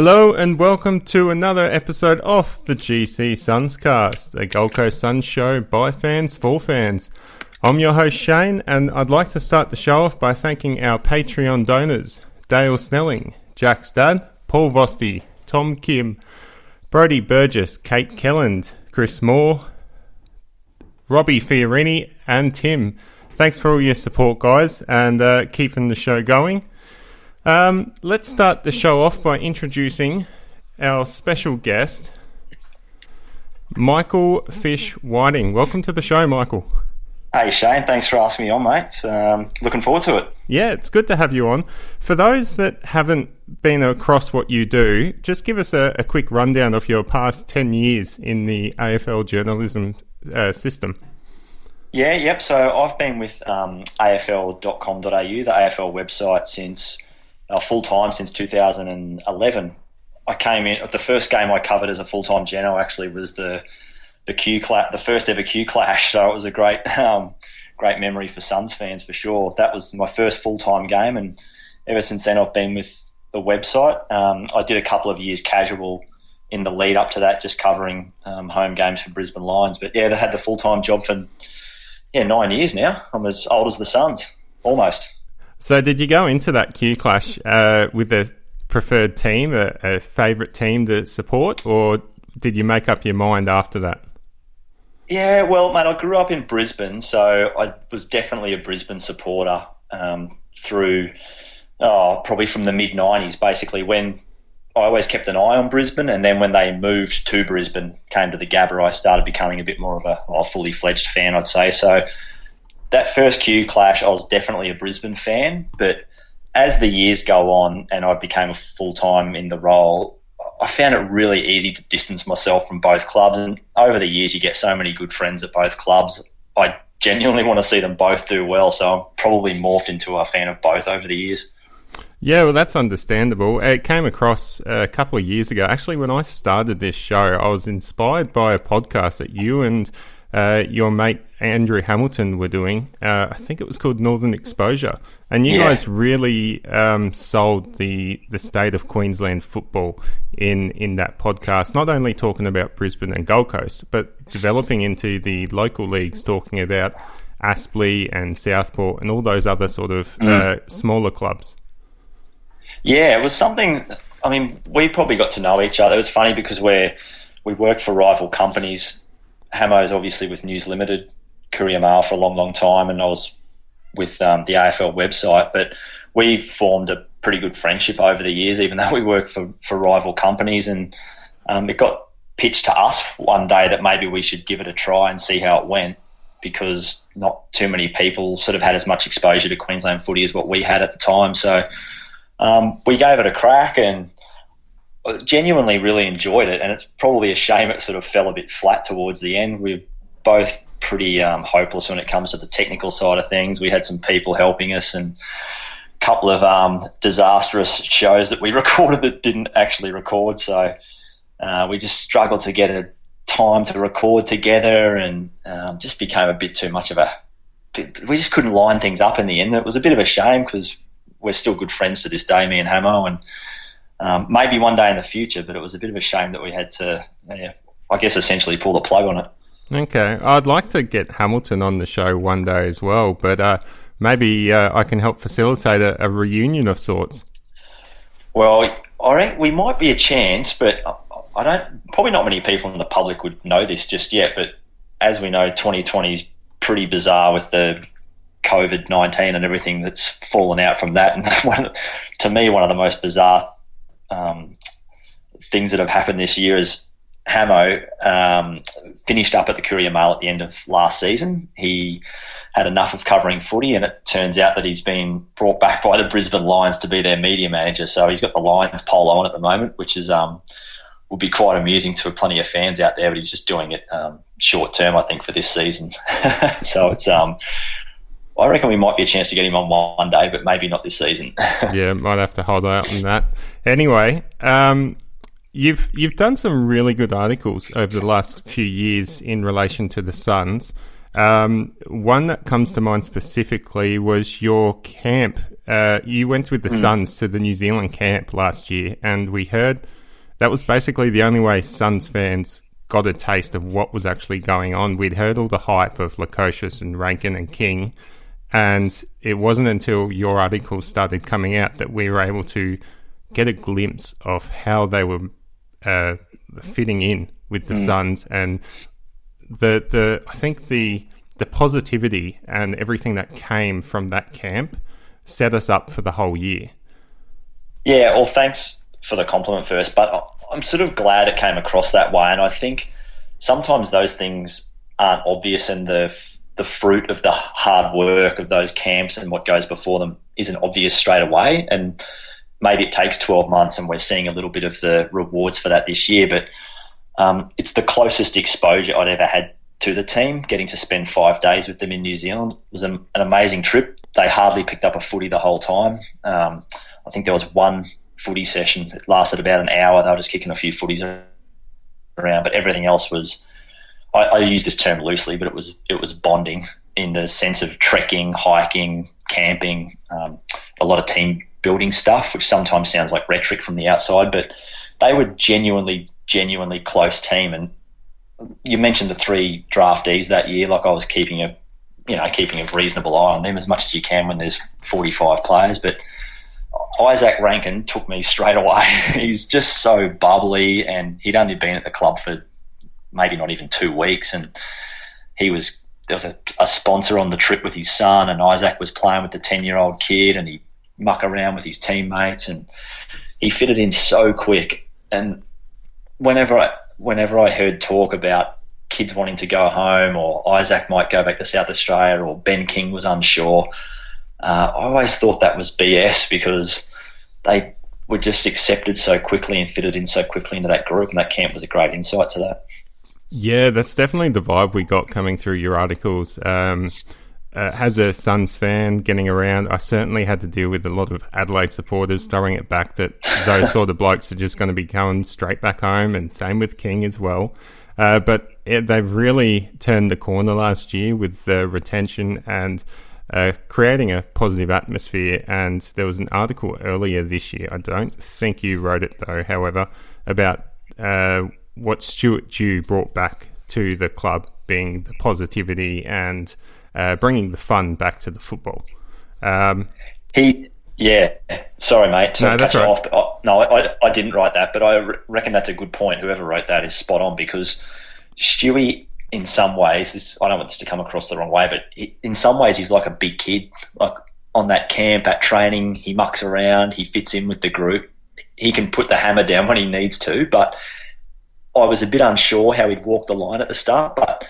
Hello and welcome to another episode of the GCSUNScast, a Gold Coast Suns show by fans for fans. I'm your host Shane, and I'd like to start the show off by thanking our Patreon donors: Dale Snelling, Jack Stad, Paul Vosti, Tom Kim, Brody Burgess, Kate Kelland, Chris Moore, Robbie Fiorini and Tim. Thanks for all your support, guys, and keeping the show going. Let's start the show off by introducing our special guest, Michael Fish Whiting. Welcome to the show, Michael. Hey Shane, thanks for asking me on, mate. Looking forward to it. Yeah, it's good to have you on. For those that haven't been across what you do, just give us a quick rundown of your past 10 years in the AFL journalism system. Yep. So I've been with AFL.com.au, the AFL website, since full-time since 2011. I came in, the first game I covered as a full-time journo actually was the first ever Q Clash, so it was a great memory for Suns fans for sure. That was my first full-time game, and ever since then I've been with the website. I did a couple of years casual in the lead up to that, just covering home games for Brisbane Lions. But yeah, they had the full-time job for 9 years now. I'm as old as the Suns, almost. So did you go into that Q Clash with a preferred team, a favourite team to support, or did you make up your mind after that? Yeah, well, mate, I grew up in Brisbane, so I was definitely a Brisbane supporter through probably from the mid-90s, basically, when I always kept an eye on Brisbane, and then when they moved to Brisbane, came to the Gabba, I started becoming a bit more of a fully fledged fan, I'd say. So that first Q Clash, I was definitely a Brisbane fan, but as the years go on and I became a full-time in the role, I found it really easy to distance myself from both clubs. And over the years, you get so many good friends at both clubs. I genuinely want to see them both do well, so I'm probably morphed into a fan of both over the years. Yeah, well, that's understandable. It came across a couple of years ago. Actually, when I started this show, I was inspired by a podcast that you and your mate Andrew Hamilton were doing. I think it was called Northern Exposure. And you guys really sold the state of Queensland football in that podcast, not only talking about Brisbane and Gold Coast, but developing into the local leagues, talking about Aspley and Southport and all those other sort of smaller clubs. Yeah, it was something, I mean, we probably got to know each other. It was funny because we worked for rival companies. Hamo's obviously with News Limited, Courier Mail for a long, long time, and I was with the AFL website. But we formed a pretty good friendship over the years, even though we worked for rival companies. And it got pitched to us one day that maybe we should give it a try and see how it went, because not too many people sort of had as much exposure to Queensland footy as what we had at the time. So we gave it a crack and genuinely really enjoyed it, and it's probably a shame it sort of fell a bit flat towards the end. We're both pretty hopeless when it comes to the technical side of things. We had some people helping us and a couple of disastrous shows that we recorded that didn't actually record, so we just struggled to get a time to record together, and just became a bit too much of we just couldn't line things up in the end. It was a bit of a shame because we're still good friends to this day, me and Hamo, and maybe one day in the future, but it was a bit of a shame that we had to, I guess, essentially pull the plug on it. Okay. I'd like to get Hamilton on the show one day as well, but maybe I can help facilitate a reunion of sorts. Well, I reckon we might be a chance, but probably not many people in the public would know this just yet, but as we know, 2020 is pretty bizarre with the COVID-19 and everything that's fallen out from that. And to me, one of the most bizarre things that have happened this year is Hamo finished up at the Courier Mail at the end of last season. He had enough of covering footy, and it turns out that he's been brought back by the Brisbane Lions to be their media manager. So he's got the Lions polo on at the moment, which is will be quite amusing to plenty of fans out there, but he's just doing it short term, I think, for this season. So it's I reckon we might be a chance to get him on one day, but maybe not this season. Yeah, might have to hold out on that. Anyway, you've done some really good articles over the last few years in relation to the Suns. One that comes to mind specifically was your camp. You went with the Suns to the New Zealand camp last year, and we heard that was basically the only way Suns fans got a taste of what was actually going on. We'd heard all the hype of Lukosius and Rankine and King, and it wasn't until your articles started coming out that we were able to get a glimpse of how they were fitting in with the Suns, and I think the positivity and everything that came from that camp set us up for the whole year. Yeah, well, thanks for the compliment first, but I'm sort of glad it came across that way, and I think sometimes those things aren't obvious, and the fruit of the hard work of those camps and what goes before them isn't obvious straight away, and maybe it takes 12 months and we're seeing a little bit of the rewards for that this year, but it's the closest exposure I'd ever had to the team. Getting to spend 5 days with them in New Zealand was an amazing trip. They hardly picked up a footy the whole time. I think there was one footy session that lasted about an hour. They were just kicking a few footies around, but everything else was, I use this term loosely, but it was bonding in the sense of trekking, hiking, camping, a lot of team building stuff, which sometimes sounds like rhetoric from the outside, but they were genuinely close team. And you mentioned the 3 draftees that year. Like, I was keeping a reasonable eye on them as much as you can when there's 45 players. But Izak Rankine took me straight away. He's just so bubbly, and he'd only been at the club for maybe not even 2 weeks, and there was a sponsor on the trip with his son, and Izak was playing with the 10-year-old kid, and he muck around with his teammates, and he fitted in so quick. And whenever I heard talk about kids wanting to go home, or Izak might go back to South Australia, or Ben King was unsure, I always thought that was BS, because they were just accepted so quickly and fitted in so quickly into that group, and that camp was a great insight to that. Yeah, that's definitely the vibe we got coming through your articles. As a Suns fan getting around, I certainly had to deal with a lot of Adelaide supporters throwing it back that those sort of blokes are just going to be going straight back home, and same with King as well. But they've really turned the corner last year with the retention and creating a positive atmosphere. And there was an article earlier this year, I don't think you wrote it though, however, about what Stuart Dew brought back to the club, being the positivity and bringing the fun back to the football. Sorry, mate. No, that's right. I didn't write that, but I reckon that's a good point. Whoever wrote that is spot on, because Stewie, in some ways, I don't want this to come across the wrong way, but in some ways he's like a big kid. Like, on that camp, at training, he mucks around, he fits in with the group. He can put the hammer down when he needs to, but I was a bit unsure how he'd walk the line at the start, but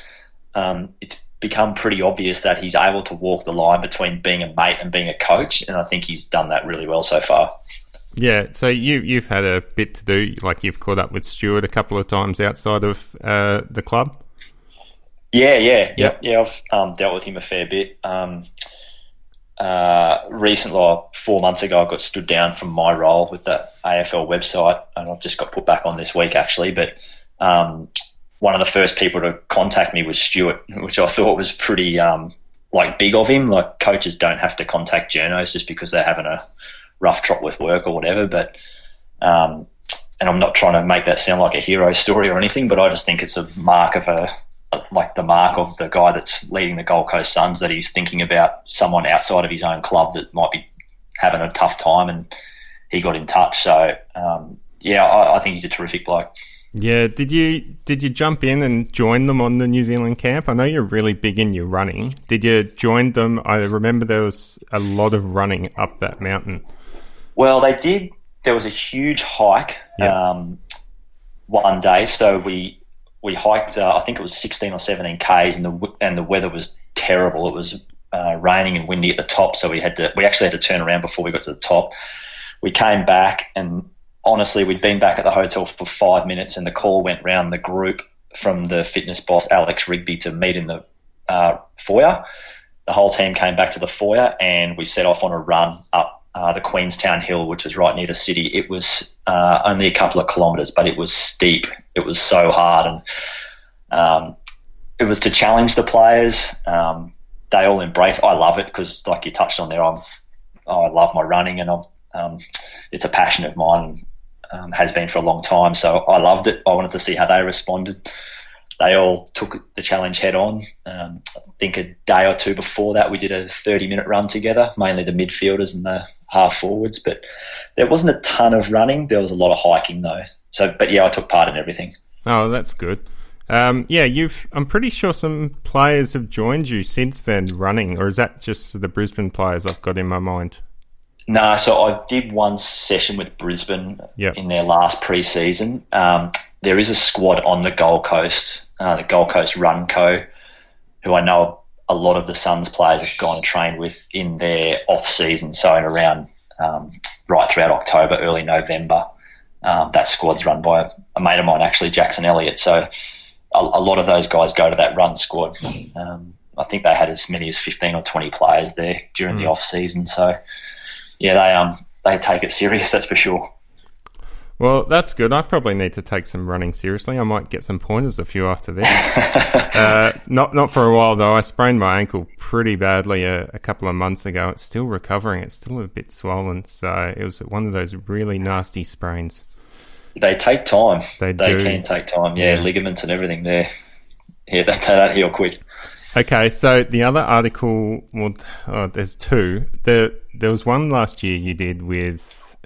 it's become pretty obvious that he's able to walk the line between being a mate and being a coach, and I think he's done that really well so far. Yeah, so you've had a bit to do, like you've caught up with Stuart a couple of times outside of the club? Yeah. I've dealt with him a fair bit. Recently, 4 months ago, I got stood down from my role with the AFL website, and I've just got put back on this week, actually, but one of the first people to contact me was Stuart, which I thought was pretty big of him. Like, coaches don't have to contact journos just because they're having a rough trot with work or whatever. But and I'm not trying to make that sound like a hero story or anything, but I just think it's a mark of the mark of the guy that's leading the Gold Coast Suns, that he's thinking about someone outside of his own club that might be having a tough time, and he got in touch. So I think he's a terrific bloke. Yeah, did you jump in and join them on the New Zealand camp? I know you're really big in your running. Did you join them? I remember there was a lot of running up that mountain. Well, they did. There was a huge hike one day, so we hiked. I think it was 16 or 17 k's, and the weather was terrible. It was raining and windy at the top, so we actually had to turn around before we got to the top. We came back, and honestly, we'd been back at the hotel for 5 minutes, and the call went round the group from the fitness boss, Alex Rigby, to meet in the foyer. The whole team came back to the foyer, and we set off on a run up the Queenstown Hill, which was right near the city. It was only a couple of kilometres, but it was steep. It was so hard, and it was to challenge the players. They all embrace. I love it because, like you touched on there, I love my running, and it's a passion of mine. Has been for a long time. So I loved it. I wanted to see how they responded. They all took the challenge head on. I think a day or two before that, we did a 30-minute run together, mainly the midfielders and the half forwards. But there wasn't a ton of running. There was a lot of hiking though. So, but yeah, I took part in everything. Oh, that's good. I'm pretty sure some players have joined you since then running, or is that just the Brisbane players I've got in my mind? No, so I did one session with Brisbane in their last pre-season. There is a squad on the Gold Coast, the Gold Coast Run Co, who I know a lot of the Suns players have gone and trained with in their off-season, so in around right throughout October, early November. That squad's run by a mate of mine, actually, Jackson Elliott. So a lot of those guys go to that run squad. I think they had as many as 15 or 20 players there during the off-season. So, yeah, they take it serious, that's for sure. Well, that's good. I probably need to take some running seriously. I might get some pointers a few after this. Not for a while, though. I sprained my ankle pretty badly a couple of months ago. It's still recovering. It's still a bit swollen. So it was one of those really nasty sprains. They take time. They can take time. Yeah, ligaments and everything there. Yeah, they don't heal quick. Okay, so the other article, there's two. There was one last year you did with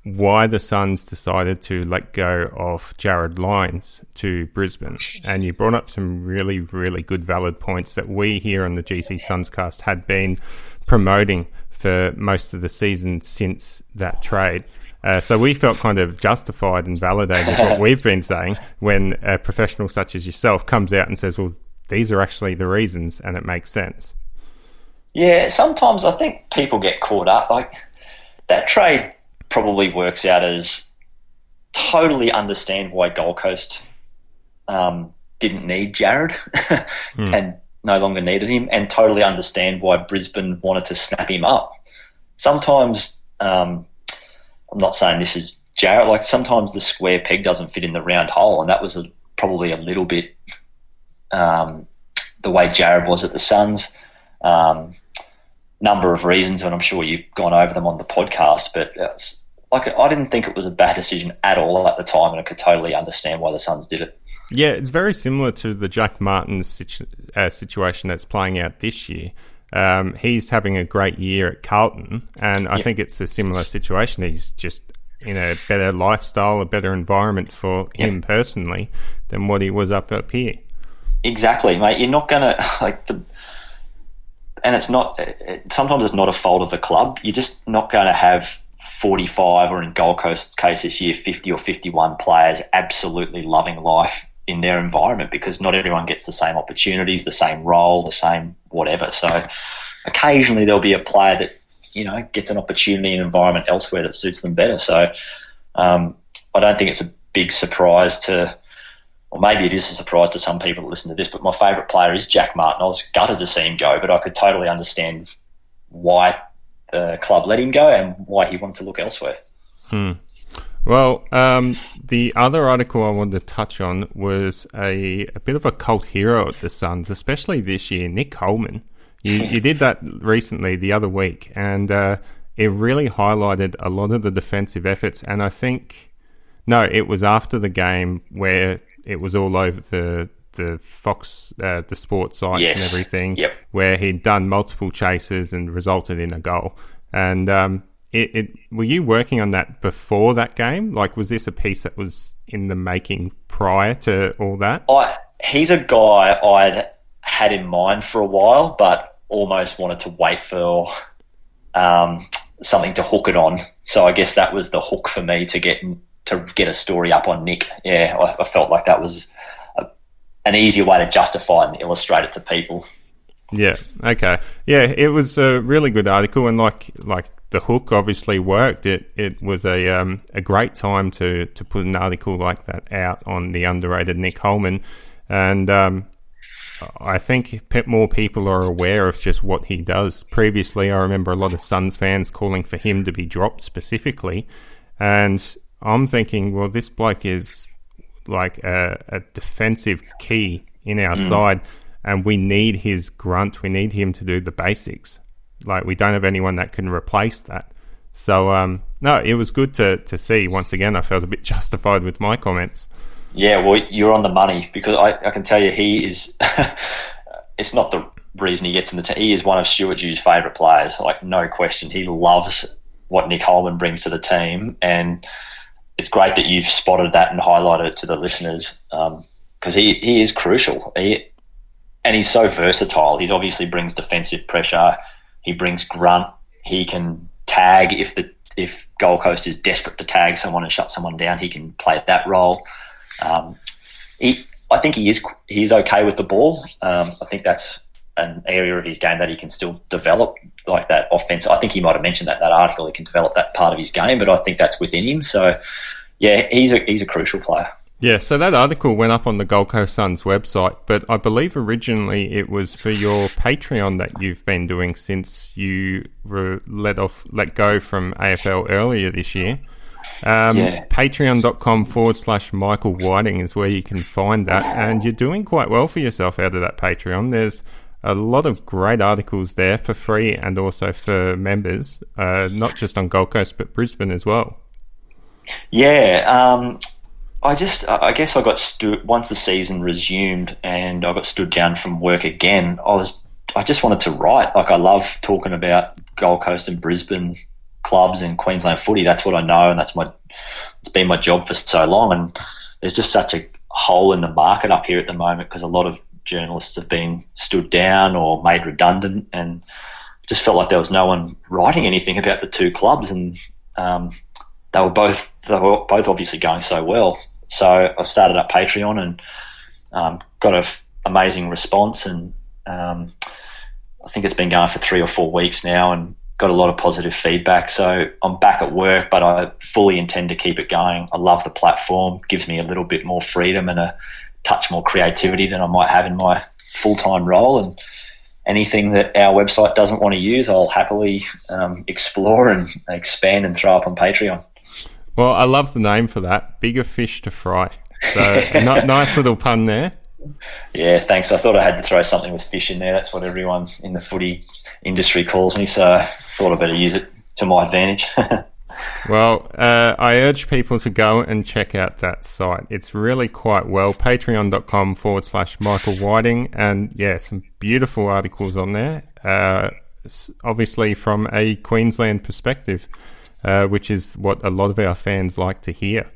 why the Suns decided to let go of Jared Lyons to Brisbane, and you brought up some really, really good valid points that we here on the GCSUNScast had been promoting for most of the season since that trade. So we felt kind of justified and validated what we've been saying when a professional such as yourself comes out and says, well, these are actually the reasons, and it makes sense. Yeah, sometimes I think people get caught up. Like, that trade probably works out as totally understand why Gold Coast didn't need Jared and no longer needed him, and totally understand why Brisbane wanted to snap him up. Sometimes, I'm not saying this is Jared, like sometimes the square peg doesn't fit in the round hole, and that was probably a little bit the way Jared was at the Suns. Number of reasons, and I'm sure you've gone over them on the podcast, but I didn't think it was a bad decision at all at the time, and I could totally understand why the Suns did it. Yeah, it's very similar to the Jack Martin situation that's playing out this year. He's having a great year at Carlton, and I think it's a similar situation. He's just in a better lifestyle, a better environment for him personally than what he was up here. Exactly, mate. You're not going to, and it's not, sometimes it's not a fault of the club. You're just not going to have 45, or in Gold Coast's case this year, 50 or 51 players absolutely loving life in their environment, because not everyone gets the same opportunities, the same role, the same whatever. So occasionally there'll be a player that, gets an opportunity and environment elsewhere that suits them better. So I don't think it's a big surprise or maybe it is a surprise to some people that listen to this, but my favourite player is Jack Martin. I was gutted to see him go, but I could totally understand why the club let him go and why he wanted to look elsewhere. Well, the other article I wanted to touch on was a bit of a cult hero at the Suns, especially this year, Nick Coleman. You did that recently, the other week, and it really highlighted a lot of the defensive efforts. And I think, it was after the game where it was all over the Fox, the sports sites and everything, where he'd done multiple chases and resulted in a goal. And were you working on that before that game? Like, was this a piece that was in the making prior to all that? He's a guy I'd had in mind for a while, but almost wanted to wait for something to hook it on. So I guess that was the hook for me to get a story up on Nick. Yeah, I felt like that was an easier way to justify and illustrate it to people. Yeah. Okay. Yeah, it was a really good article, and like the hook obviously worked. It was a great time to put an article like that out on the underrated Nick Coleman, and I think more people are aware of just what he does. Previously, I remember a lot of Suns fans calling for him to be dropped specifically, and I'm thinking, well, this bloke is like a defensive key in our side, and we need his grunt. We need him to do the basics. Like, we don't have anyone that can replace that. So, no, it was good to see. Once again, I felt a bit justified with my comments. Yeah, well, you're on the money, because I can tell you he is it's not the reason he gets in the team. He is one of Stuart Dew's favourite players, like, no question. He loves what Nick Holman brings to the team, and it's great that you've spotted that and highlighted it to the listeners, because he is crucial. And he's so versatile. He obviously brings defensive pressure. He brings grunt. He can tag if Gold Coast is desperate to tag someone and shut someone down. He can play that role. I think he is okay with the ball. I think that's an area of his game that he can still develop, like that offense. I think he might have mentioned that article. He can develop that part of his game, but I think that's within him. So, yeah, he's a crucial player. Yeah, so that article went up on the Gold Coast Suns website, but I believe originally it was for your Patreon that you've been doing since you were let go from AFL earlier this year. Patreon.com/Michael Whiting is where you can find that, and you're doing quite well for yourself out of that Patreon. There's a lot of great articles there for free and also for members, not just on Gold Coast but Brisbane as well. Yeah, I guess I got once the season resumed and I got stood down from work again. I just wanted to write. Like, I love talking about Gold Coast and Brisbane clubs and Queensland footy. That's what I know, and it's been my job for so long. And there's just such a hole in the market up here at the moment, because a lot of journalists have been stood down or made redundant, and just felt like there was no one writing anything about the two clubs. And they were both obviously going so well. So I started up Patreon and got an amazing response, and I think it's been going for 3 or 4 weeks now, and got a lot of positive feedback. So I'm back at work, but I fully intend to keep it going. I love the platform. It gives me a little bit more freedom and a touch more creativity than I might have in my full-time role. And anything that our website doesn't want to use, I'll happily explore and expand and throw up on Patreon. Well, I love the name for that, Bigger Fish to Fry. So nice little pun there. Yeah, thanks. I thought I had to throw something with fish in there. That's what everyone in the footy industry calls me, so I thought I'd better use it to my advantage. Well, I urge people to go and check out that site. It's really quite well. Patreon.com/Michael Whiting, and yeah, some beautiful articles on there, obviously from a Queensland perspective. Which is what a lot of our fans like to hear.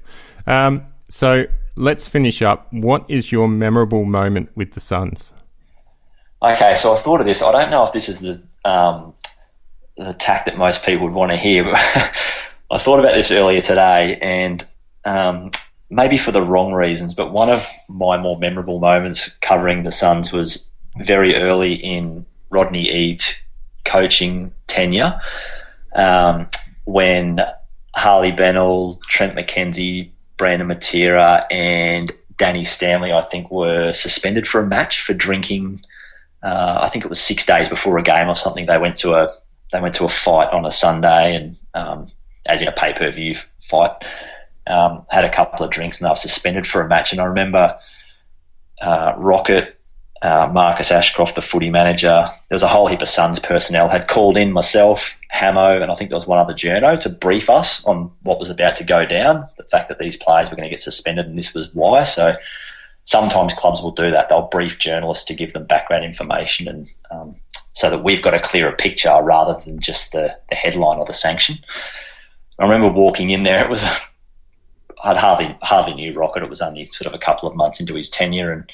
So let's finish up. What is your memorable moment with the Suns? Okay, so I thought of this. I don't know if this is the tack that most people would want to hear, but I thought about this earlier today, and maybe for the wrong reasons, but one of my more memorable moments covering the Suns was very early in Rodney Eade's coaching tenure. When Harley Bennell, Trent McKenzie, Brandon Matera, and Danny Stanley, I think, were suspended for a match for drinking. I think it was 6 days before a game or something. They went to a fight on a Sunday, and as in a pay-per-view fight, had a couple of drinks, and they were suspended for a match. And I remember Rocket, Marcus Ashcroft, the footy manager, there was a whole heap of Suns personnel, had called in myself, Hamo, and I think there was one other journo to brief us on what was about to go down, the fact that these players were going to get suspended and this was why. So sometimes clubs will do that. They'll brief journalists to give them background information, and so that we've got a clearer picture rather than just the headline or the sanction. I remember walking in there. I'd hardly knew Rocket. It was only sort of a couple of months into his tenure,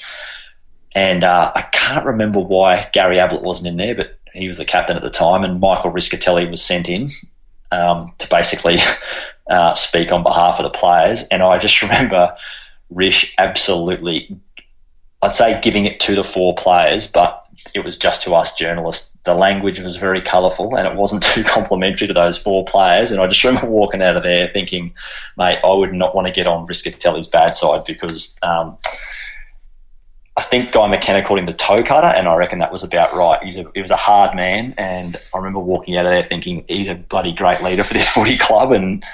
and I can't remember why Gary Ablett wasn't in there, but he was the captain at the time, and Michael Riscatelli was sent in to basically speak on behalf of the players. And I just remember Rish absolutely, I'd say, giving it to the 4 players, but it was just to us journalists. The language was very colourful, and it wasn't too complimentary to those 4 players. And I just remember walking out of there thinking, mate, I would not want to get on Riscatelli's bad side, because I think Guy McKenna called him the toe cutter, and I reckon that was about right. He was a hard man, and I remember walking out of there thinking he's a bloody great leader for this footy club, and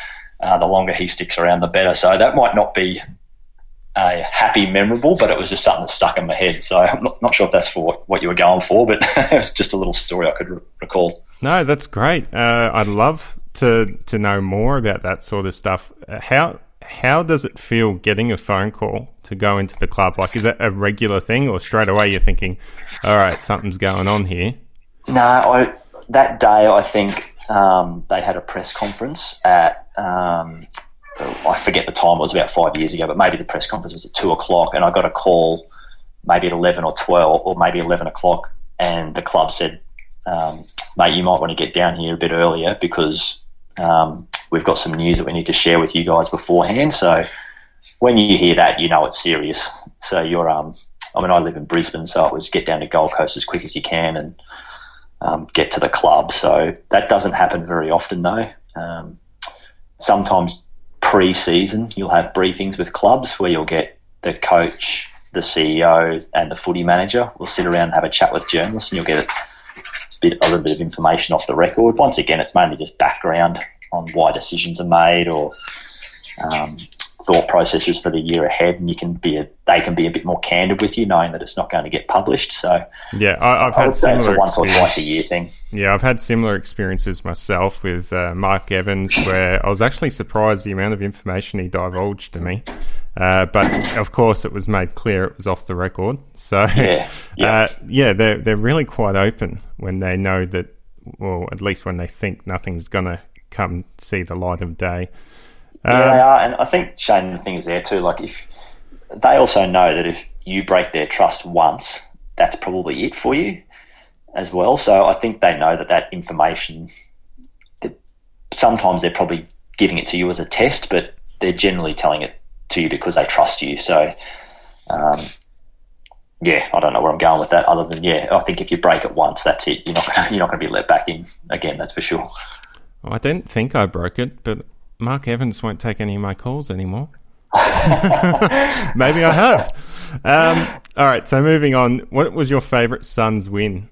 the longer he sticks around, the better. So that might not be a happy memorable, but it was just something that stuck in my head. So I'm not sure if that's for what you were going for, but it was just a little story I could recall. No, that's great. I'd love to know more about that sort of stuff. How does it feel getting a phone call to go into the club? Like, is that a regular thing, or straight away you're thinking, all right, something's going on here? No, that day I think they had a press conference at, I forget the time, it was about 5 years ago, but maybe the press conference was at 2:00, and I got a call maybe at 11 or 12 or maybe 11 o'clock, and the club said, mate, you might want to get down here a bit earlier because we've got some news that we need to share with you guys beforehand. So when you hear that, you know it's serious. So you're, I live in Brisbane, so it was get down to Gold Coast as quick as you can and get to the club. So that doesn't happen very often, though. Sometimes pre-season you'll have briefings with clubs where you'll get the coach, the CEO and the footy manager will sit around and have a chat with journalists, and you'll get a little bit of information off the record. Once again, it's mainly just background on why decisions are made or thought processes for the year ahead, and they can be a bit more candid with you, knowing that it's not going to get published. So yeah, I would say it's a once or twice a year thing. Yeah, I've had similar experiences myself with Mark Evans, where I was actually surprised the amount of information he divulged to me. But of course, it was made clear it was off the record. So they're really quite open when they know that, well, at least when they think nothing's going to come see the light of day. They are, and I think, Shane, the thing is there too, like if they also know that if you break their trust once, that's probably it for you as well. So I think they know that information, that sometimes they're probably giving it to you as a test, but they're generally telling it to you because they trust you. So I don't know where I'm going with that, other than I think if you break it once, that's it. You're not going to be let back in again, that's for sure. Well, I didn't think I broke it, but Mark Evans won't take any of my calls anymore. Maybe I have. All right, so moving on. What was your favourite Suns win?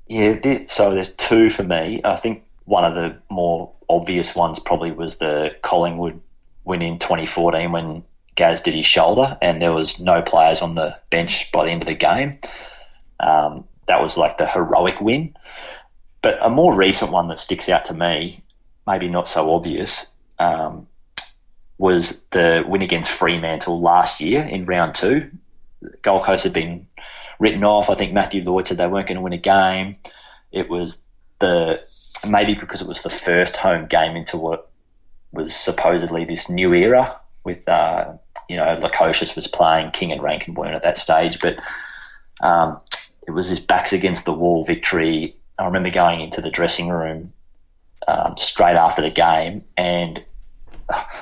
Yeah, so there's two for me. I think one of the more obvious ones probably was the Collingwood win in 2014 when Gaz did his shoulder and there was no players on the bench by the end of the game. That was like the heroic win. But a more recent one that sticks out to me, maybe not so obvious, was the win against Fremantle last year in round 2. Gold Coast had been written off. I think Matthew Lloyd said they weren't going to win a game. It was maybe because it was the first home game into what was supposedly this new era with, Lukosius was playing, King and Rankine weren't at that stage, but it was this backs against the wall victory. I remember going into the dressing room straight after the game, and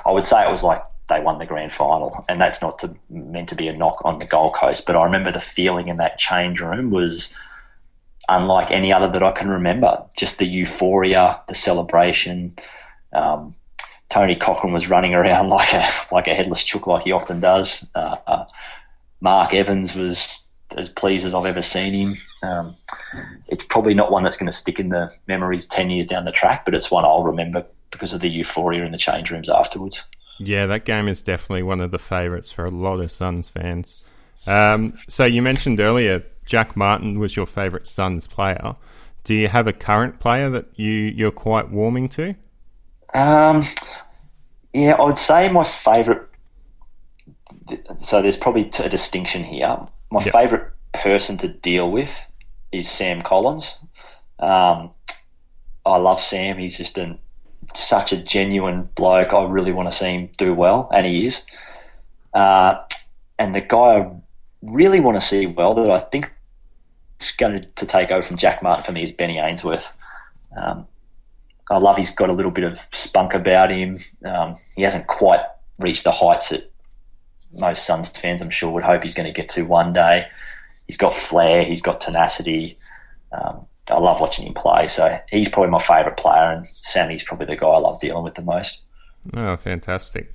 I would say it was like they won the grand final, and that's not meant to be a knock on the Gold Coast, but I remember the feeling in that change room was unlike any other that I can remember. Just the euphoria, the celebration. Tony Cochrane was running around like a headless chook, like he often does. Mark Evans was as pleased as I've ever seen him. It's probably not one that's going to stick in the memories 10 years down the track, but it's one I'll remember because of the euphoria in the change rooms afterwards. Yeah, that game is definitely one of the favourites for a lot of Suns fans. So you mentioned earlier Jack Martin was your favourite Suns player. Do you have a current player that you're quite warming to? I would say my favourite... So there's probably a distinction here. My favourite person to deal with is Sam Collins. I love Sam. He's just such a genuine bloke. I really want to see him do well, and he is. And the guy I really want to see well that I think is going to take over from Jack Martin for me is Benny Ainsworth. I love he's got a little bit of spunk about him. He hasn't quite reached the heights that most Suns fans, I'm sure, would hope he's going to get to one day. He's got flair. He's got tenacity. I love watching him play. So he's probably my favourite player, and Sammy's probably the guy I love dealing with the most. Oh, fantastic.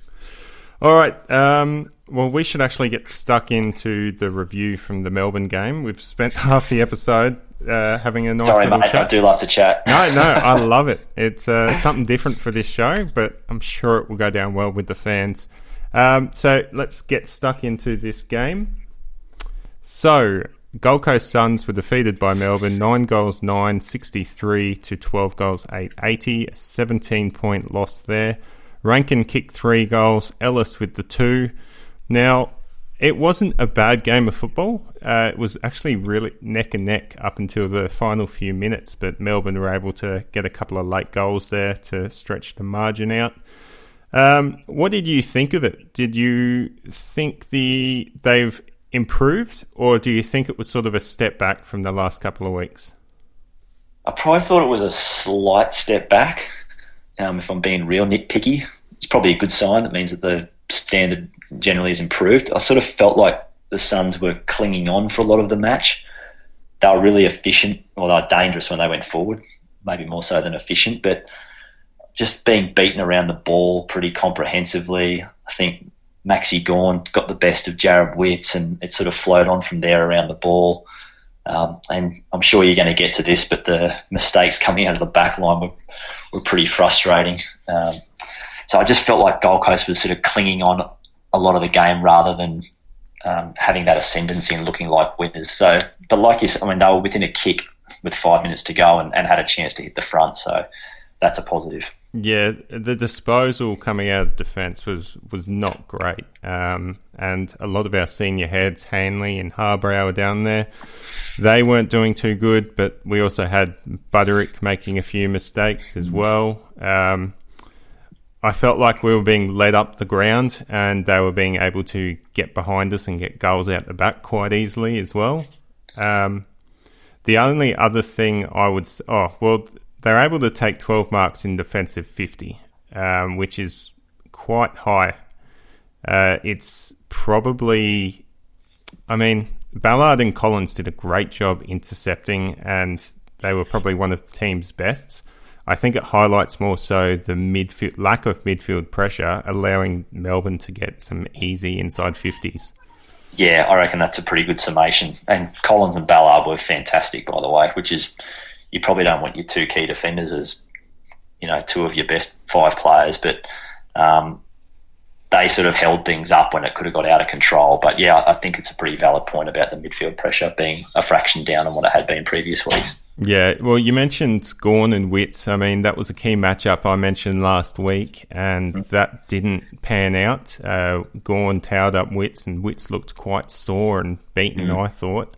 All right. Well, we should actually get stuck into the review from the Melbourne game. We've spent half the episode having a nice little chat. I do love to chat. No, I love it. It's something different for this show, but I'm sure it will go down well with the fans. So let's get stuck into this game. So Gold Coast Suns were defeated by Melbourne 9 goals 963 to 12 goals 880, a 17-point loss there. Rankine kicked 3 goals, Ellis with the 2. Now, it wasn't a bad game of football. It was actually really neck and neck up until the final few minutes, but Melbourne were able to get a couple of late goals there to stretch the margin out. What did you think of it? Did you think they've improved, or do you think it was sort of a step back from the last couple of weeks? I probably thought it was a slight step back. If I'm being real nitpicky, it's probably a good sign. That means that the standard generally has improved. I sort of felt like the Suns were clinging on for a lot of the match. They were really efficient, or they were dangerous when they went forward, maybe more so than efficient, but just being beaten around the ball pretty comprehensively. I think Maxi Gawn got the best of Jared Witts, and it sort of flowed on from there around the ball. And I'm sure you're going to get to this, but the mistakes coming out of the back line were pretty frustrating. So I just felt like Gold Coast was sort of clinging on a lot of the game rather than having that ascendancy and looking like winners. So, but like you said, I mean, they were within a kick with 5 minutes to go and had a chance to hit the front. So that's a positive. Yeah, the disposal coming out of defence was not great. And a lot of our senior heads, Hanley and Harbrow, were down there. They weren't doing too good, but we also had Butterick making a few mistakes as well. I felt like we were being led up the ground, and they were being able to get behind us and get goals out the back quite easily as well. The only other thing I would... they're able to take 12 marks in defensive 50, which is quite high. It's probably... I mean, Ballard and Collins did a great job intercepting, and they were probably one of the team's best. I think it highlights more so the lack of midfield pressure, allowing Melbourne to get some easy inside 50s. Yeah, I reckon that's a pretty good summation. And Collins and Ballard were fantastic, by the way, which is... You probably don't want your 2 key defenders as, 2 of your best 5 players, but they sort of held things up when it could have got out of control. But yeah, I think it's a pretty valid point about the midfield pressure being a fraction down on what it had been previous weeks. Yeah, well, you mentioned Gawn and Witts. I mean, that was a key matchup I mentioned last week, and that didn't pan out. Gawn towered up Witts, and Witts looked quite sore and beaten, I thought.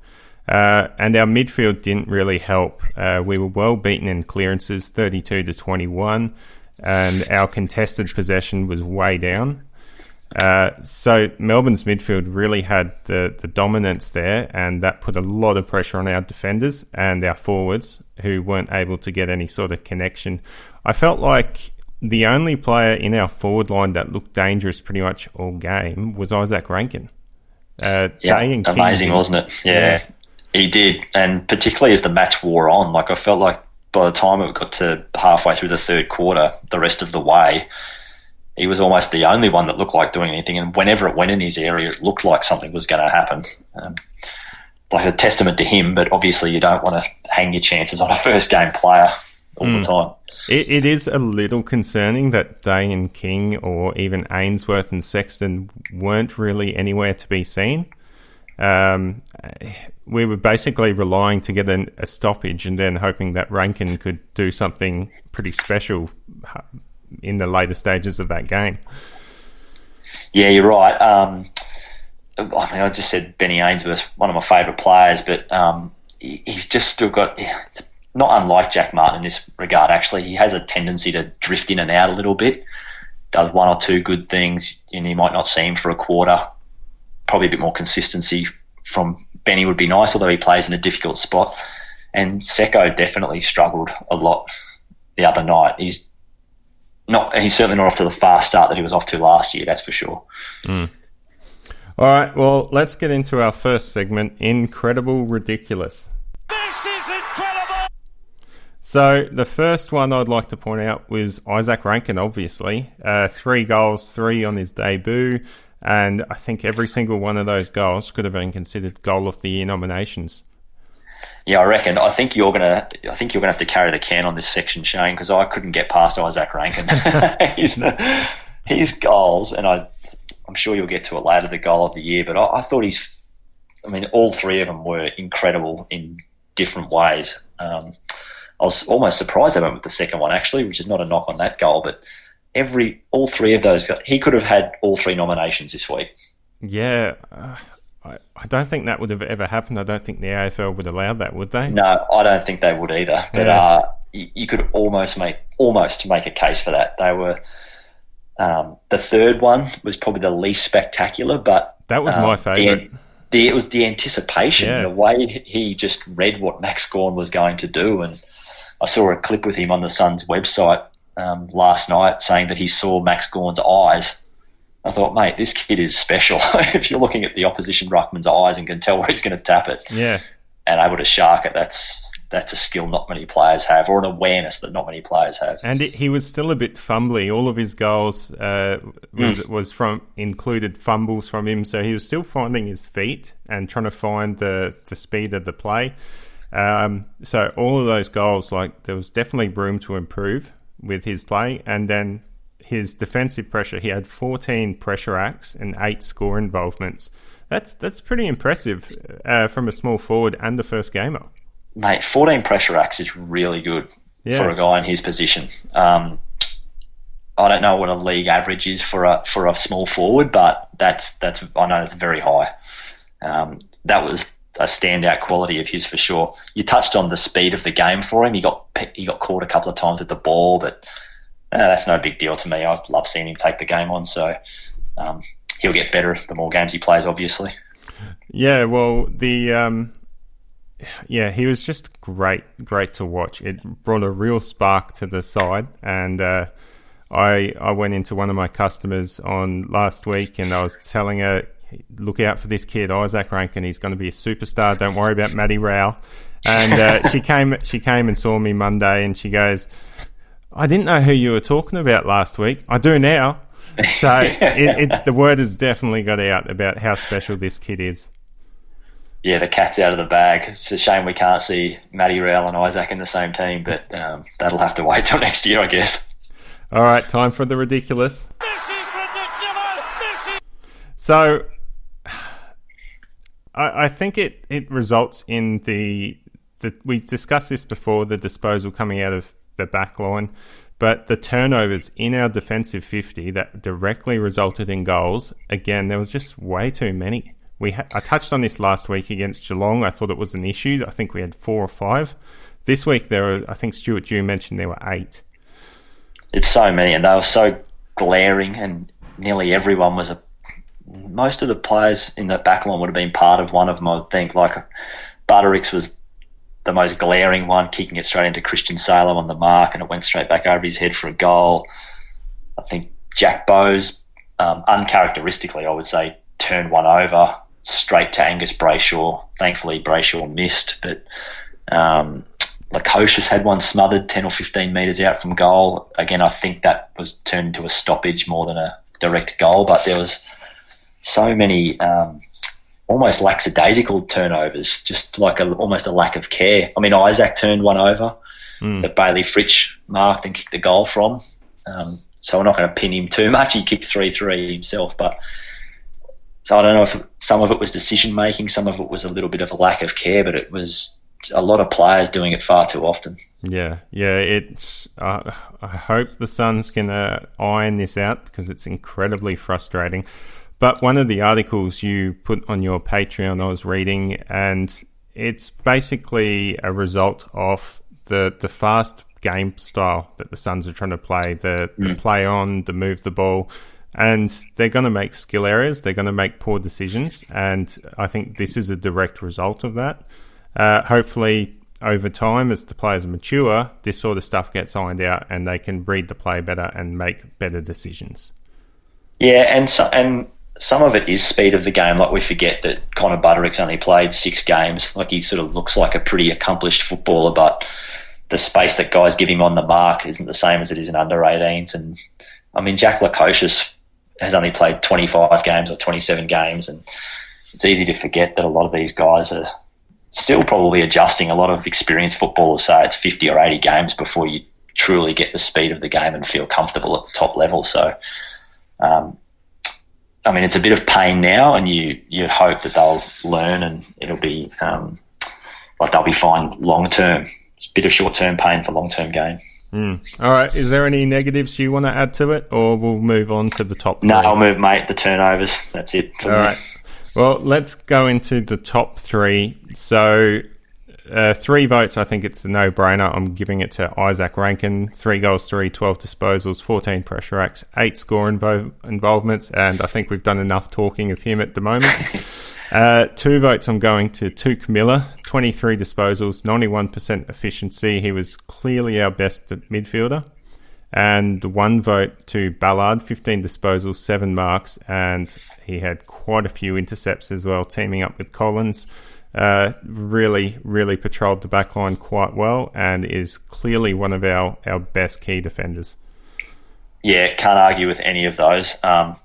And our midfield didn't really help. We were well beaten in clearances, 32-21, and our contested possession was way down. So Melbourne's midfield really had the dominance there, and that put a lot of pressure on our defenders and our forwards, who weren't able to get any sort of connection. I felt like the only player in our forward line that looked dangerous pretty much all game was Izak Rankine. Amazing, wasn't it? Yeah. He did, and particularly as the match wore on, I felt like by the time it got to halfway through the third quarter, the rest of the way, he was almost the only one that looked like doing anything, and whenever it went in his area, it looked like something was going to happen. Like a testament to him, but obviously you don't want to hang your chances on a first-game player all the time. It is a little concerning that Day and King or even Ainsworth and Sexton weren't really anywhere to be seen. We were basically relying to get a stoppage and then hoping that Rankine could do something pretty special in the later stages of that game. Yeah, you're right. I just said Benny Ainsworth, one of my favourite players, but he's just still got... It's not unlike Jack Martin in this regard, actually. He has a tendency to drift in and out a little bit, does 1 or 2 good things, and you might not see him for a quarter. Probably a bit more consistency from Benny would be nice, although he plays in a difficult spot. And Secco definitely struggled a lot the other night. He's certainly not off to the fast start that he was off to last year, that's for sure. All right, well, let's get into our first segment, Incredible Ridiculous. This is incredible! So the first one I'd like to point out was Izak Rankine, obviously. 3 goals, 3 on his debut. And I think every single one of those goals could have been considered Goal of the Year nominations. Yeah, I reckon. I think you're gonna have to carry the can on this section, Shane, because I couldn't get past Izak Rankine. His goals, and I I'm sure you'll get to it later, the goal of the year, but I thought all three of them were incredible in different ways. I was almost surprised they went with the second one, actually, which is not a knock on that goal, but all three of those, he could have had all three nominations this week. Yeah, I don't think that would have ever happened. I don't think the AFL would allow that, would they? No, I don't think they would either. But you could almost make a case for that. They were the third one was probably the least spectacular, but that was my favourite. It was the anticipation, the way he just read what Max Gawn was going to do. And I saw a clip with him on the Sun's website last night saying that he saw Max Gawn's eyes. I thought, mate, this kid is special. If you're looking at the opposition ruckman's eyes and can tell where he's going to tap it, and able to shark it, that's a skill not many players have, or an awareness that not many players have. And he was still a bit fumbly. All of his goals included fumbles from him, so he was still finding his feet and trying to find the speed of the play. So all of those goals, there was definitely room to improve with his play, and then his defensive pressure. He had 14 pressure acts and 8 score involvements. That's pretty impressive from a small forward and a first gamer. Mate, 14 pressure acts is really good for a guy in his position. I don't know what a league average is for a small forward, but I know that's very high. That was a standout quality of his for sure. You touched on the speed of the game for him. He got caught a couple of times with the ball, but that's no big deal to me. I love seeing him take the game on, so he'll get better the more games he plays, obviously. Yeah, well, he was just great to watch. It brought a real spark to the side, and I went into one of my customers on last week, and I was telling her, look out for this kid, Izak Rankine. He's going to be a superstar. Don't worry about Matty Rowell. And she came and saw me Monday, and she goes, I didn't know who you were talking about last week. I do now. So the word has definitely got out about how special this kid is. Yeah, the cat's out of the bag. It's a shame we can't see Matty Rowell and Izak in the same team, but that'll have to wait till next year, I guess. All right, time for the ridiculous. This is ridiculous! So I think it results in the we discussed this before, the disposal coming out of the back line, but the turnovers in our defensive 50 that directly resulted in goals, again, there was just way too many. I touched on this last week against Geelong. I thought it was an issue. I think we had 4 or 5. This week, I think Stuart Dew mentioned there were 8. It's so many, and they were so glaring, and nearly everyone was most of the players in the back line would have been part of one of them, I would think. Like Buttericks was the most glaring one, kicking it straight into Christian Salem on the mark, and it went straight back over his head for a goal. I think Jack Bowes, uncharacteristically, I would say, turned one over straight to Angus Brayshaw. Thankfully, Brayshaw missed, but Lukosius had one smothered 10 or 15 metres out from goal. Again, I think that was turned into a stoppage more than a direct goal, but there was so many almost lackadaisical turnovers, just like almost a lack of care. I mean, Izak turned one over that Bailey Fritsch marked and kicked a goal from. So we're not going to pin him too much. He kicked 3-3 himself, but so I don't know if some of it was decision-making, some of it was a little bit of a lack of care, but it was a lot of players doing it far too often. Yeah. It's. I hope the Suns can iron this out because it's incredibly frustrating. But one of the articles you put on your Patreon I was reading, and it's basically a result of the fast game style that the Suns are trying to play, the play on, the move the ball. And they're going to make skill errors. They're going to make poor decisions. And I think this is a direct result of that. Hopefully, over time, as the players mature, this sort of stuff gets ironed out and they can read the play better and make better decisions. Yeah, and some of it is speed of the game. Like, we forget that Connor Butterick's only played 6 games. Like, he sort of looks like a pretty accomplished footballer, but the space that guys give him on the mark isn't the same as it is in under 18s. And, I mean, Jack Lukosius has only played 25 games or 27 games, and it's easy to forget that a lot of these guys are still probably adjusting. A lot of experienced footballers say it's 50 or 80 games before you truly get the speed of the game and feel comfortable at the top level. So I mean, it's a bit of pain now, and you'd hope that they'll learn and it'll be like they'll be fine long term. It's a bit of short term pain for long term gain. All right. Is there any negatives you want to add to it, or we'll move on to the top three? No, I'll move, mate. The turnovers. That's it. All right. Well, let's go into the top three. So, 3 votes. I think it's a no-brainer. I'm giving it to Izak Rankine. 3 goals, 12 disposals, 14 pressure acts, 8 score involvements, and I think we've done enough talking of him at the moment. 2 votes I'm going to Tuke Miller, 23 disposals, 91% efficiency. He was clearly our best midfielder. And 1 vote to Ballard, 15 disposals, 7 marks, and he had quite a few intercepts as well, teaming up with Collins. Really, really patrolled the backline quite well and is clearly one of our best key defenders. Yeah, can't argue with any of those. I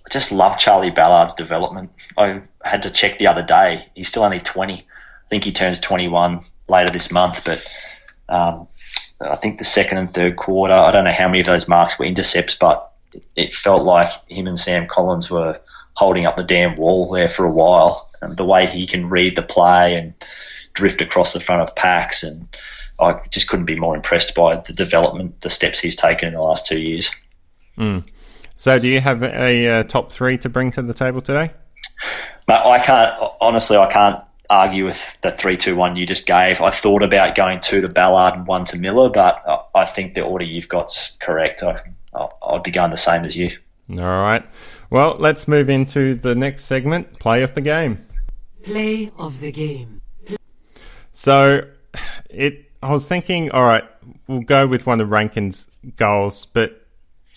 just love Charlie Ballard's development. I had to check the other day. He's still only 20. I think he turns 21 later this month, but I think the second and third quarter, I don't know how many of those marks were intercepts, but it felt like him and Sam Collins were holding up the damn wall there for a while. The way he can read the play and drift across the front of packs, and I just couldn't be more impressed by the development, the steps he's taken in the last 2 years. So do you have a top 3 to bring to the table today? Mate, I can't argue with the 3-2-1 you just gave. I thought about going 2 to Ballard and 1 to Miller, but I think the order you've got's correct. I'd be going the same as you. All right. Well, let's move into the next segment, Play of the Game. Play of the Game. So, I was thinking, all right, we'll go with one of Rankine's goals, but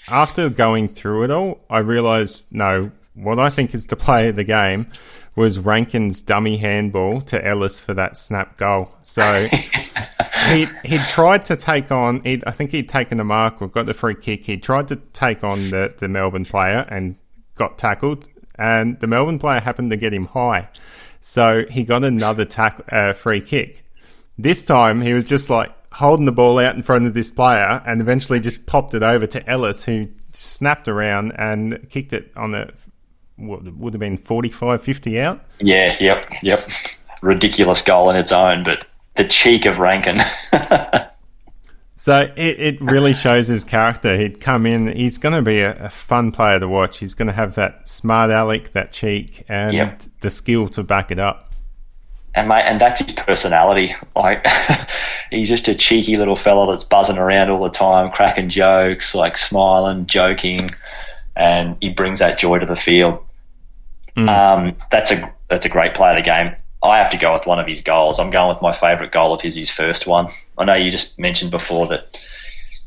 after going through it all, I realised, no, what I think is the play of the game was Rankine's dummy handball to Ellis for that snap goal. So he tried to take on, I think he'd taken a mark or got the free kick. He tried to take on the Melbourne player and got tackled, and the Melbourne player happened to get him high. So he got another free kick. This time he was just like holding the ball out in front of this player and eventually just popped it over to Ellis, who snapped around and kicked it on the, what would have been 45, 50 out. Yeah, yep. Ridiculous goal in its own, but the cheek of Rankine. So it really shows his character. He'd come in, he's going to be a fun player to watch. He's going to have that smart aleck, that cheek, and the skill to back it up. And mate, and that's his personality. Like, he's just a cheeky little fella that's buzzing around all the time, cracking jokes, like smiling, joking, and he brings that joy to the field. That's a great play of the game. I have to go with one of his goals. I'm going with my favourite goal of his first one. I know you just mentioned before that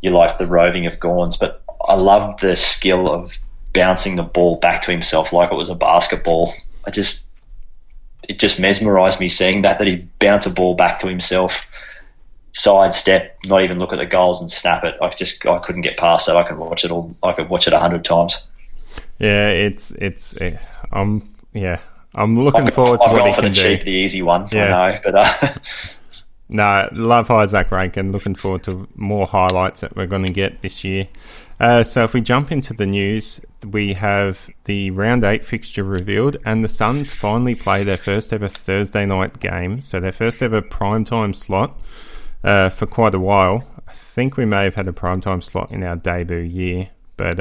you like the roving of Gawns, but I love the skill of bouncing the ball back to himself like it was a basketball. It just mesmerised me seeing that he'd bounce a ball back to himself, sidestep, not even look at the goals and snap it. I couldn't get past that. I could watch it 100 times. Yeah, I'm looking forward to what he can do. Cheap, the easy one. Yeah. I know, but no, love Izak Rankine. Looking forward to more highlights that we're going to get this year. So if we jump into the news, we have the round 8 fixture revealed, and the Suns finally play their first ever Thursday night game. So their first ever primetime slot for quite a while. I think we may have had a primetime slot in our debut year, but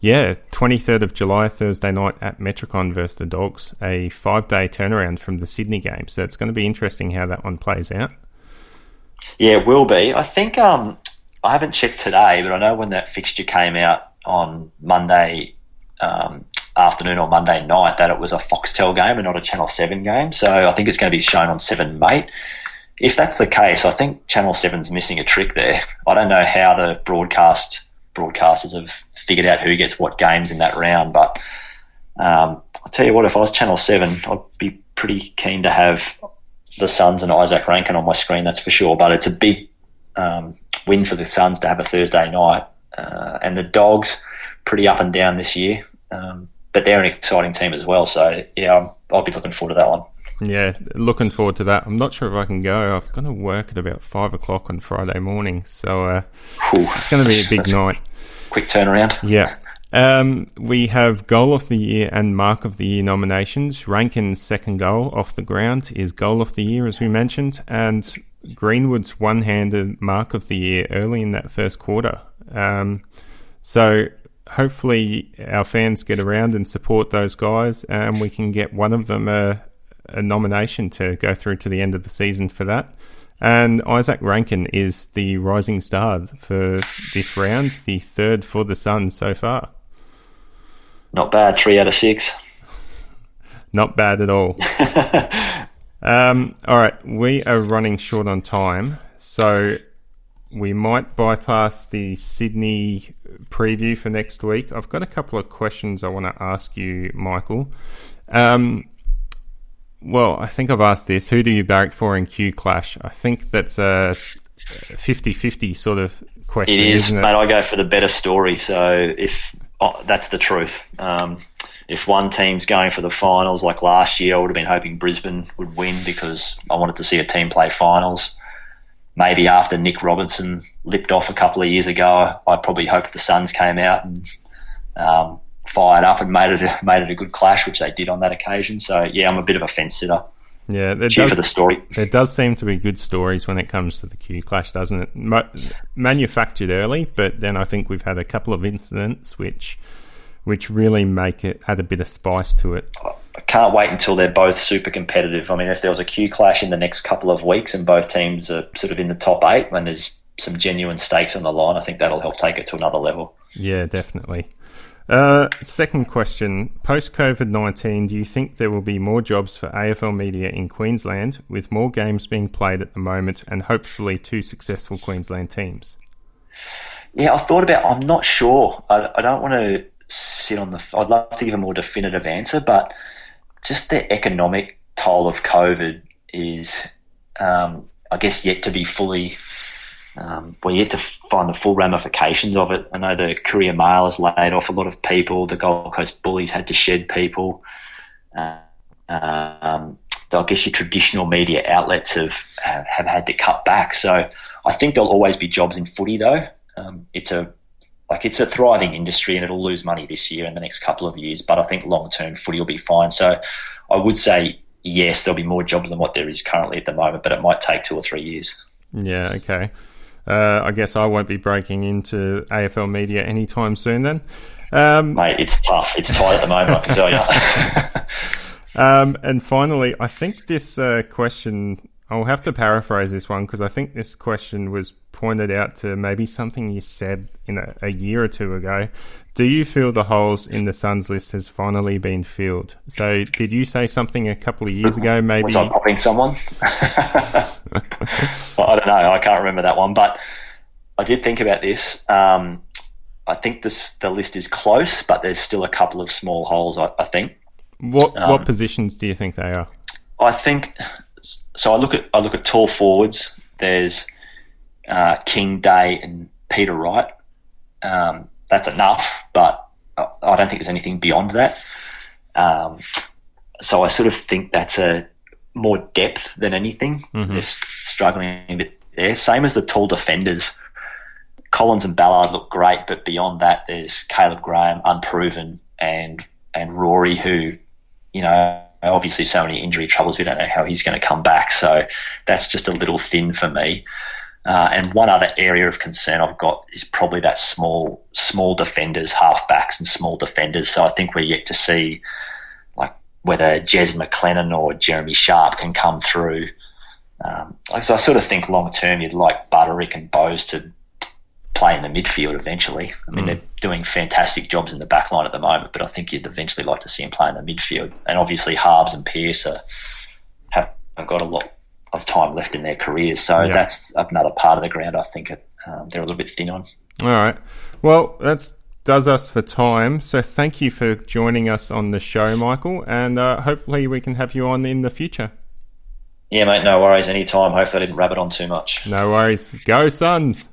23rd of July, Thursday night at Metricon versus the Dogs, a 5-day turnaround from the Sydney game. So it's going to be interesting how that one plays out. Yeah, it will be. I think I haven't checked today, but I know when that fixture came out on Monday afternoon or Monday night that it was a Foxtel game and not a Channel 7 game. So I think it's going to be shown on 7 Mate. If that's the case, I think Channel 7's missing a trick there. I don't know how the broadcasters have figured out who gets what games in that round, but I'll tell you what, if I was Channel 7, I'd be pretty keen to have the Suns and Izak Rankine on my screen, that's for sure. But it's a big win for the Suns to have a Thursday night, and the Dogs pretty up and down this year, but they're an exciting team as well, so yeah, I'll be looking forward to that one. Yeah, looking forward to that. I'm not sure if I can go. I've got to work at about 5 o'clock on Friday morning, so it's going to be a big night. Quick turnaround. Yeah. We have Goal of the Year and Mark of the Year nominations. Rankine's second goal off the ground is Goal of the Year, as we mentioned, and Greenwood's one-handed Mark of the Year early in that first quarter. So hopefully our fans get around and support those guys, and we can get one of them a nomination to go through to the end of the season for that. And Izak Rankine is the rising star for this round, the third for the Suns so far. Not bad, 3 out of 6. Not bad at all. All right, we are running short on time, so we might bypass the Sydney preview for next week. I've got a couple of questions I want to ask you, Michael. Well, I think I've asked this. Who do you barrack for in Q Clash? I think that's a 50-50 sort of question, isn't it? Mate, I go for the better story. So that's the truth. If one team's going for the finals like last year, I would have been hoping Brisbane would win because I wanted to see a team play finals. Maybe after Nick Robinson lipped off a couple of years ago, I probably hoped the Suns came out and fired up and made it a good clash, which they did on that occasion. So, yeah, I'm a bit of a fence sitter. Yeah, cheer for the story. There does seem to be good stories when it comes to the Q Clash, doesn't it? Manufactured early, but then I think we've had a couple of incidents which really make it add a bit of spice to it. I can't wait until they're both super competitive. I mean, if there was a Q Clash in the next couple of weeks and both teams are sort of in the top 8 when there's some genuine stakes on the line, I think that'll help take it to another level. Yeah, definitely. Second question, post-COVID-19, do you think there will be more jobs for AFL media in Queensland with more games being played at the moment and hopefully 2 successful Queensland teams? Yeah, I'm not sure. I don't want to sit on I'd love to give a more definitive answer, but just the economic toll of COVID is, I guess, yet to be fully... we're yet to find the full ramifications of it. I know the Courier Mail has laid off a lot of people. The Gold Coast Bullies had to shed people. I guess your traditional media outlets have had to cut back. So I think there'll always be jobs in footy, though. It's a thriving industry, and it'll lose money this year and the next couple of years. But I think long term footy will be fine. So I would say yes, there'll be more jobs than what there is currently at the moment, but it might take 2 or 3 years. Yeah. Okay. I guess I won't be breaking into AFL media anytime soon then. Mate, it's tough. It's tight at the moment, I can tell you. And finally, I think this question, I'll have to paraphrase this one because I think this question was pointed out to maybe something you said in a year or two ago. Do you feel the holes in the Suns list has finally been filled? So did you say something a couple of years ago? Maybe was I popping someone? Well, I don't know. I can't remember that one, but I did think about this. I think the list is close, but there's still a couple of small holes. I think. What positions do you think they are? I think so. I look at tall forwards. There's King, Day, and Peter Wright. That's enough, but I don't think there's anything beyond that. So I sort of think that's a more depth than anything. Mm-hmm. They're struggling a bit there. Same as the tall defenders. Collins and Ballard look great, but beyond that, there's Caleb Graham, unproven, and Rory, who, obviously so many injury troubles, we don't know how he's going to come back. So that's just a little thin for me. And one other area of concern I've got is probably that small defenders, halfbacks and small defenders. So I think we're yet to see whether Jez McLennan or Jeremy Sharp can come through. So I sort of think long term you'd like Butterick and Bowes to play in the midfield eventually. I mean, they're doing fantastic jobs in the back line at the moment, but I think you'd eventually like to see them play in the midfield. And obviously Harbs and Pearce haven't got a lot of time left in their careers. So that's another part of the ground I think they're a little bit thin on. All right. Well, that does us for time. So thank you for joining us on the show, Michael, and hopefully we can have you on in the future. Yeah, mate, no worries. Anytime. Hopefully I didn't rabbit on too much. No worries. Go Suns!